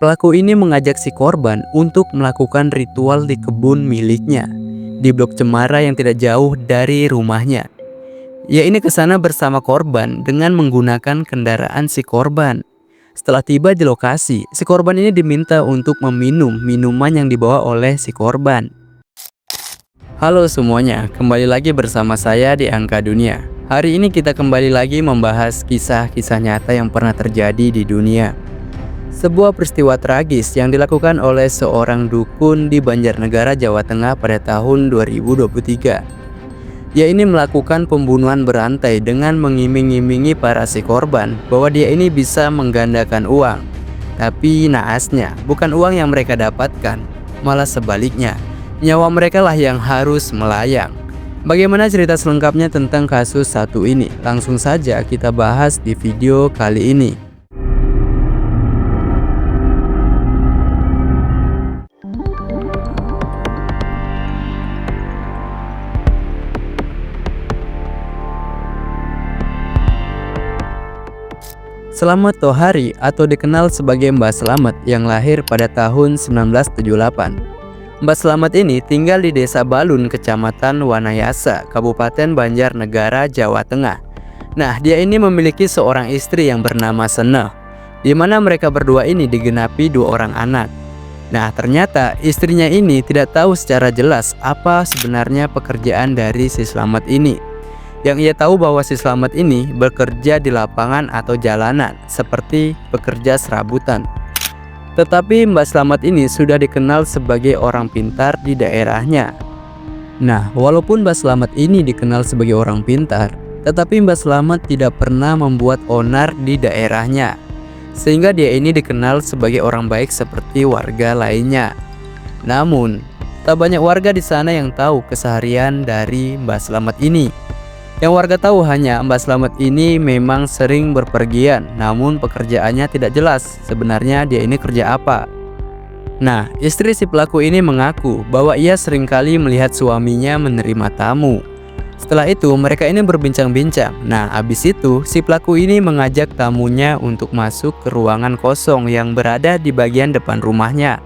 Pelaku ini mengajak si korban untuk melakukan ritual di kebun miliknya di blok cemara yang tidak jauh dari rumahnya. Ia ini ke sana bersama korban dengan menggunakan kendaraan si korban. Setelah tiba di lokasi, si korban ini diminta untuk meminum minuman yang dibawa oleh si korban. Halo semuanya, kembali lagi bersama saya di Angka Dunia. Hari ini kita kembali lagi membahas kisah-kisah nyata yang pernah terjadi di dunia. Sebuah peristiwa tragis yang dilakukan oleh seorang dukun di Banjarnegara, Jawa Tengah pada tahun 2023. Ia ini melakukan pembunuhan berantai dengan mengiming-imingi para si korban bahwa dia ini bisa menggandakan uang. Tapi naasnya, bukan uang yang mereka dapatkan, malah sebaliknya, nyawa mereka lah yang harus melayang. Bagaimana cerita selengkapnya tentang kasus satu ini? Langsung saja kita bahas di video kali ini. Slamet Tohari atau dikenal sebagai Mbah Slamet yang lahir pada tahun 1978. Mbah Slamet ini tinggal di Desa Balun, Kecamatan Wanayasa, Kabupaten Banjarnegara, Jawa Tengah. Nah, dia ini memiliki seorang istri yang bernama Seneh, di mana mereka berdua ini digenapi 2 orang anak. Nah, ternyata istrinya ini tidak tahu secara jelas apa sebenarnya pekerjaan dari si Slamet ini. Yang ia tahu bahwa si Slamet ini bekerja di lapangan atau jalanan seperti pekerja serabutan. Tetapi Mbah Slamet ini sudah dikenal sebagai orang pintar di daerahnya. Nah, walaupun Mbah Slamet ini dikenal sebagai orang pintar, tetapi Mbah Slamet tidak pernah membuat onar di daerahnya, sehingga dia ini dikenal sebagai orang baik seperti warga lainnya. Namun, tak banyak warga di sana yang tahu keseharian dari Mbah Slamet ini. Yang warga tahu hanya Mbah Slamet ini memang sering berpergian, namun pekerjaannya tidak jelas sebenarnya dia ini kerja apa. Nah, istri si pelaku ini mengaku bahwa ia seringkali melihat suaminya menerima tamu. Setelah itu mereka ini berbincang-bincang. Nah, habis itu si pelaku ini mengajak tamunya untuk masuk ke ruangan kosong yang berada di bagian depan rumahnya.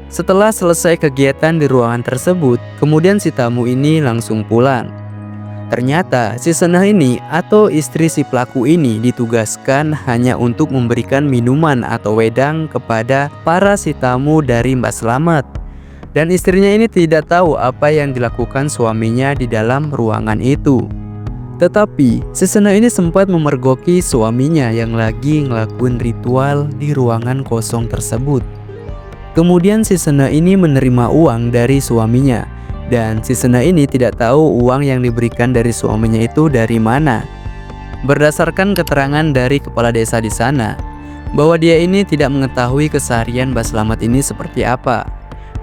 Setelah selesai kegiatan di ruangan tersebut, kemudian si tamu ini langsung pulang. Ternyata si Seneh ini atau istri si pelaku ini ditugaskan hanya untuk memberikan minuman atau wedang kepada para si tamu dari Mbah Slamet. Dan istrinya ini tidak tahu apa yang dilakukan suaminya di dalam ruangan itu. Tetapi si Seneh ini sempat memergoki suaminya yang lagi ngelakuin ritual di ruangan kosong tersebut. Kemudian si Seneh ini menerima uang dari suaminya. Dan si Seneh ini tidak tahu uang yang diberikan dari suaminya itu dari mana. Berdasarkan keterangan dari kepala desa di sana, bahwa dia ini tidak mengetahui keseharian Mbah Slamet ini seperti apa.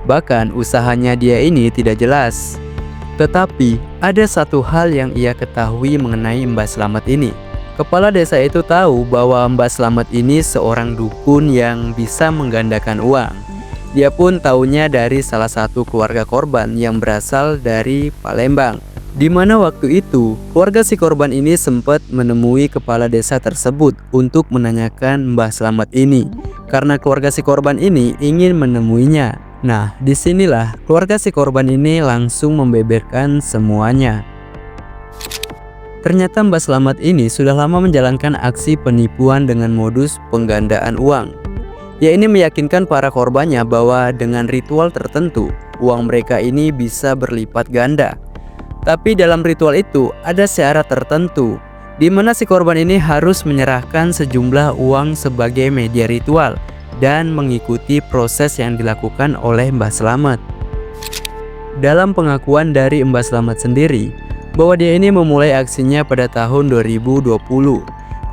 Bahkan usahanya dia ini tidak jelas. Tetapi ada satu hal yang ia ketahui mengenai Mbah Slamet ini. Kepala desa itu tahu bahwa Mbah Slamet ini seorang dukun yang bisa menggandakan uang. Dia pun taunya dari salah satu keluarga korban yang berasal dari Palembang, di mana waktu itu keluarga si korban ini sempat menemui kepala desa tersebut untuk menanyakan Mbah Slamet ini, karena keluarga si korban ini ingin menemuinya. Nah, disinilah keluarga si korban ini langsung membeberkan semuanya. Ternyata Mbah Slamet ini sudah lama menjalankan aksi penipuan dengan modus penggandaan uang. Ia ini meyakinkan para korbannya bahwa dengan ritual tertentu, uang mereka ini bisa berlipat ganda. Tapi dalam ritual itu ada syarat tertentu, di mana si korban ini harus menyerahkan sejumlah uang sebagai media ritual dan mengikuti proses yang dilakukan oleh Mbah Slamet. Dalam pengakuan dari Mbah Slamet sendiri, bahwa dia ini memulai aksinya pada tahun 2020.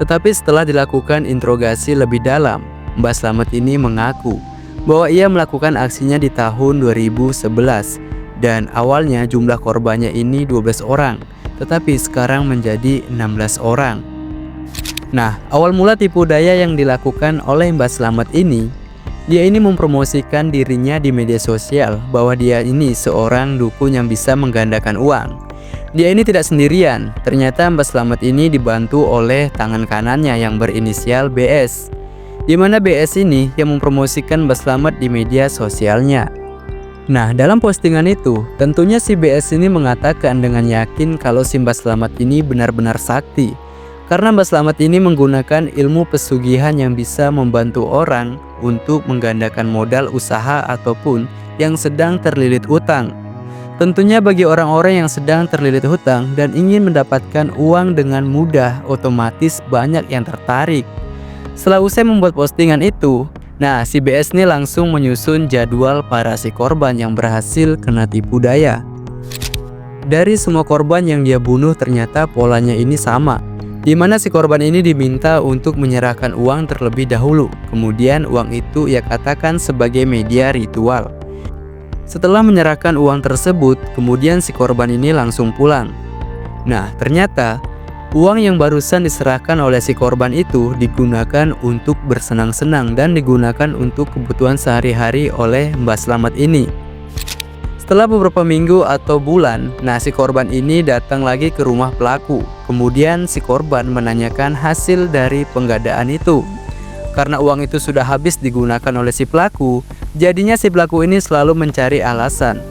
Tetapi setelah dilakukan interogasi lebih dalam, Mbah Slamet ini mengaku bahwa ia melakukan aksinya di tahun 2011 dan awalnya jumlah korbannya ini 12 orang, tetapi sekarang menjadi 16 orang. Nah, awal mula tipu daya yang dilakukan oleh Mbah Slamet ini, dia ini mempromosikan dirinya di media sosial bahwa dia ini seorang dukun yang bisa menggandakan uang. Dia ini tidak sendirian, ternyata Mbah Slamet ini dibantu oleh tangan kanannya yang berinisial BS. di mana BS ini yang mempromosikan Mbak Slamet di media sosialnya. Nah, dalam postingan itu, tentunya si BS ini mengatakan dengan yakin kalau si Mbak Slamet ini benar-benar sakti. Karena Mbak Slamet ini menggunakan ilmu pesugihan yang bisa membantu orang untuk menggandakan modal usaha ataupun yang sedang terlilit utang. Tentunya bagi orang-orang yang sedang terlilit hutang dan ingin mendapatkan uang dengan mudah, otomatis banyak yang tertarik. Setelah usai membuat postingan itu, nah si BS ini langsung menyusun jadwal para si korban yang berhasil kena tipu daya. Dari semua korban yang dia bunuh ternyata polanya ini sama, di mana si korban ini diminta untuk menyerahkan uang terlebih dahulu. Kemudian uang itu ia katakan sebagai media ritual. Setelah menyerahkan uang tersebut, kemudian si korban ini langsung pulang. Nah, ternyata uang yang barusan diserahkan oleh si korban itu digunakan untuk bersenang-senang dan digunakan untuk kebutuhan sehari-hari oleh Mbak Slamet ini. Setelah beberapa minggu atau bulan, nah si korban ini datang lagi ke rumah pelaku. Kemudian si korban menanyakan hasil dari penggadaan itu. Karena uang itu sudah habis digunakan oleh si pelaku, jadinya si pelaku ini selalu mencari alasan.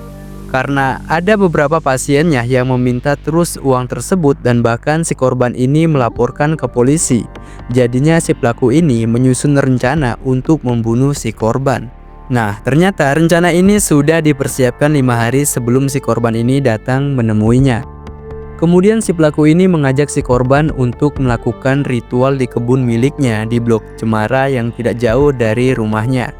Karena ada beberapa pasiennya yang meminta terus uang tersebut dan bahkan si korban ini melaporkan ke polisi. Jadinya si pelaku ini menyusun rencana untuk membunuh si korban. Nah, ternyata rencana ini sudah dipersiapkan 5 hari sebelum si korban ini datang menemuinya. Kemudian si pelaku ini mengajak si korban untuk melakukan ritual di kebun miliknya di Blok Cemara yang tidak jauh dari rumahnya.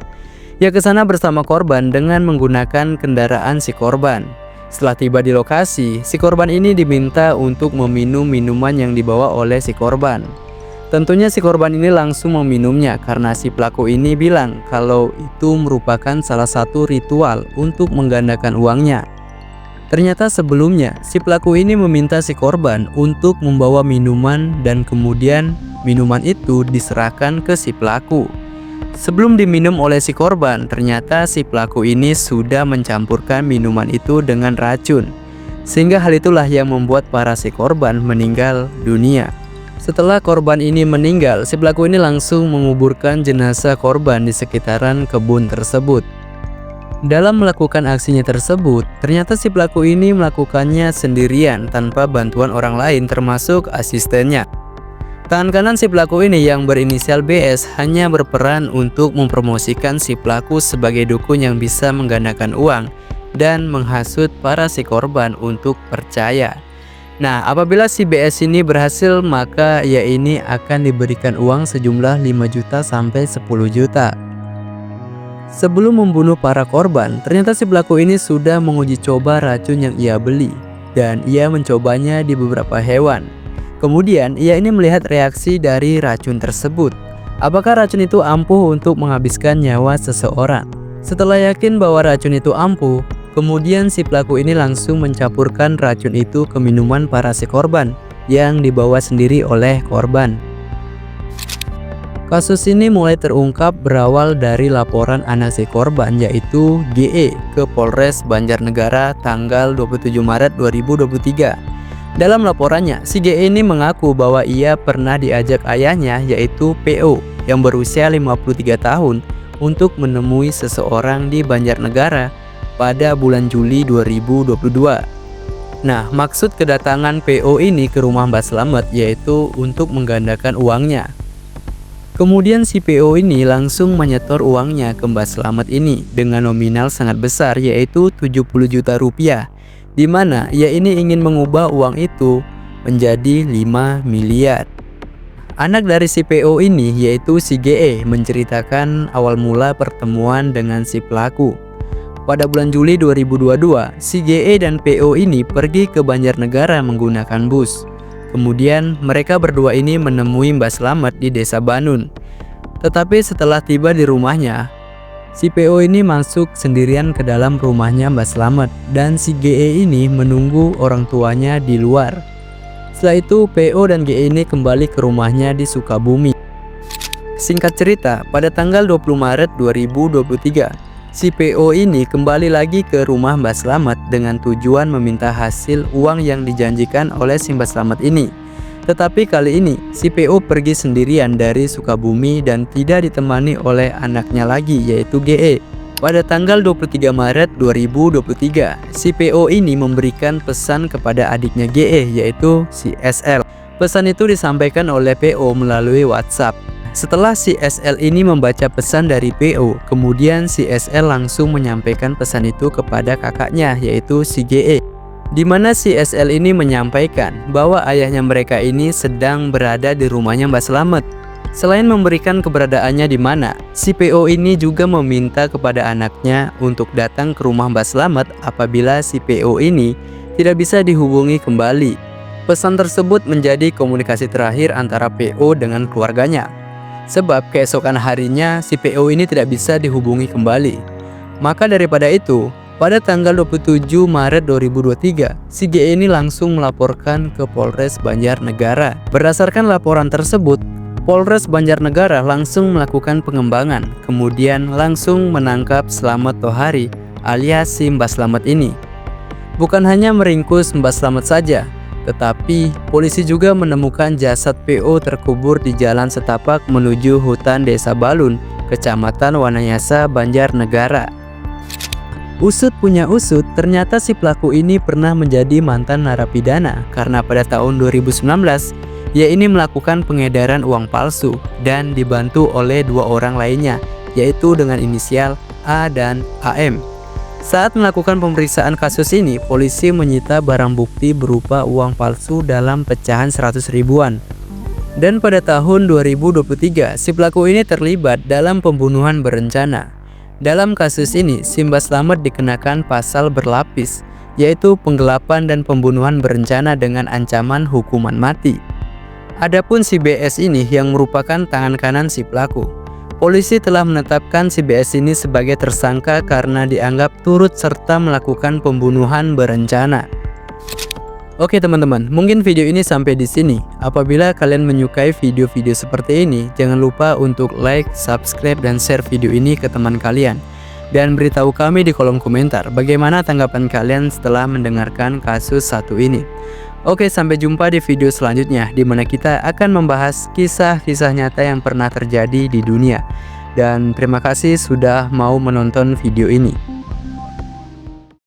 Ia ke sana bersama korban dengan menggunakan kendaraan si korban. Setelah tiba di lokasi, si korban ini diminta untuk meminum minuman yang dibawa oleh si korban. Tentunya si korban ini langsung meminumnya karena si pelaku ini bilang kalau itu merupakan salah satu ritual untuk menggandakan uangnya. Ternyata sebelumnya si pelaku ini meminta si korban untuk membawa minuman dan kemudian minuman itu diserahkan ke si pelaku. Sebelum diminum oleh si korban, ternyata si pelaku ini sudah mencampurkan minuman itu dengan racun. Sehingga hal itulah yang membuat para si korban meninggal dunia. Setelah korban ini meninggal, si pelaku ini langsung menguburkan jenazah korban di sekitaran kebun tersebut. Dalam melakukan aksinya tersebut, ternyata si pelaku ini melakukannya sendirian tanpa bantuan orang lain termasuk asistennya. Tangan kanan si pelaku ini yang berinisial BS hanya berperan untuk mempromosikan si pelaku sebagai dukun yang bisa menggandakan uang dan menghasut para si korban untuk percaya. Nah, apabila si BS ini berhasil, maka ia ini akan diberikan uang sejumlah 5 juta sampai 10 juta. Sebelum membunuh para korban, ternyata si pelaku ini sudah menguji coba racun yang ia beli dan ia mencobanya di beberapa hewan. Kemudian ia ini melihat reaksi dari racun tersebut. Apakah racun itu ampuh untuk menghabiskan nyawa seseorang? Setelah yakin bahwa racun itu ampuh, kemudian si pelaku ini langsung mencampurkan racun itu ke minuman para si korban yang dibawa sendiri oleh korban. Kasus ini mulai terungkap berawal dari laporan anak si korban yaitu GE ke Polres Banjarnegara tanggal 27 Maret 2023. Dalam laporannya, si GE ini mengaku bahwa ia pernah diajak ayahnya yaitu PO yang berusia 53 tahun untuk menemui seseorang di Banjarnegara pada bulan Juli 2022. Nah, maksud kedatangan PO ini ke rumah Mbak Slamet yaitu untuk menggandakan uangnya. Kemudian si PO ini langsung menyetor uangnya ke Mbak Slamet ini dengan nominal sangat besar yaitu 70 juta rupiah. Di mana ia ini ingin mengubah uang itu menjadi 5 miliar. Anak dari si PO ini yaitu si GE menceritakan awal mula pertemuan dengan si pelaku. Pada bulan Juli 2022, si GE dan PO ini pergi ke Banjarnegara menggunakan bus. Kemudian mereka berdua ini menemui Mbak Slamet di Desa Banun. Tetapi setelah tiba di rumahnya, si PO ini masuk sendirian ke dalam rumahnya Mbak Slamet dan si GE ini menunggu orang tuanya di luar. Setelah itu PO dan GE ini kembali ke rumahnya di Sukabumi. Singkat cerita, pada tanggal 20 Maret 2023, si PO ini kembali lagi ke rumah Mbak Slamet dengan tujuan meminta hasil uang yang dijanjikan oleh si Mbak Slamet ini. Tetapi kali ini si PO pergi sendirian dari Sukabumi dan tidak ditemani oleh anaknya lagi, yaitu GE. Pada tanggal 23 Maret 2023, si PO ini memberikan pesan kepada adiknya GE, yaitu si SL. Pesan itu disampaikan oleh PO melalui WhatsApp. Setelah si SL ini membaca pesan dari PO, kemudian si SL langsung menyampaikan pesan itu kepada kakaknya, yaitu si GE. Di mana si SL ini menyampaikan bahwa ayahnya mereka ini sedang berada di rumahnya Mbak Slamet. Selain memberikan keberadaannya di mana, si PO ini juga meminta kepada anaknya untuk datang ke rumah Mbak Slamet apabila si PO ini tidak bisa dihubungi kembali. Pesan tersebut menjadi komunikasi terakhir antara PO dengan keluarganya. Sebab keesokan harinya si PO ini tidak bisa dihubungi kembali. Maka daripada itu, pada tanggal 27 Maret 2023, si GE ini langsung melaporkan ke Polres Banjarnegara. Berdasarkan laporan tersebut, Polres Banjarnegara langsung melakukan pengembangan, kemudian langsung menangkap Slamet Tohari alias si Mbak Slamet ini. Bukan hanya meringkus Mbak Slamet saja, tetapi polisi juga menemukan jasad PO terkubur di Jalan Setapak menuju hutan Desa Balun, Kecamatan Wanayasa, Banjarnegara. Usut punya usut, ternyata si pelaku ini pernah menjadi mantan narapidana karena pada tahun 2019 ia ini melakukan pengedaran uang palsu dan dibantu oleh dua orang lainnya, yaitu dengan inisial A dan AM. Saat melakukan pemeriksaan kasus ini, polisi menyita barang bukti berupa uang palsu dalam pecahan 100 ribuan. Dan pada tahun 2023, si pelaku ini terlibat dalam pembunuhan berencana. Dalam kasus ini, si Mbak Slamet dikenakan pasal berlapis, yaitu penggelapan dan pembunuhan berencana dengan ancaman hukuman mati. Adapun si BS ini yang merupakan tangan kanan si pelaku. Polisi telah menetapkan si BS ini sebagai tersangka karena dianggap turut serta melakukan pembunuhan berencana. Oke teman-teman, mungkin video ini sampai di sini. Apabila kalian menyukai video-video seperti ini, jangan lupa untuk like, subscribe, dan share video ini ke teman kalian. Dan beritahu kami di kolom komentar bagaimana tanggapan kalian setelah mendengarkan kasus satu ini. Oke, sampai jumpa di video selanjutnya, di mana kita akan membahas kisah-kisah nyata yang pernah terjadi di dunia. Dan terima kasih sudah mau menonton video ini.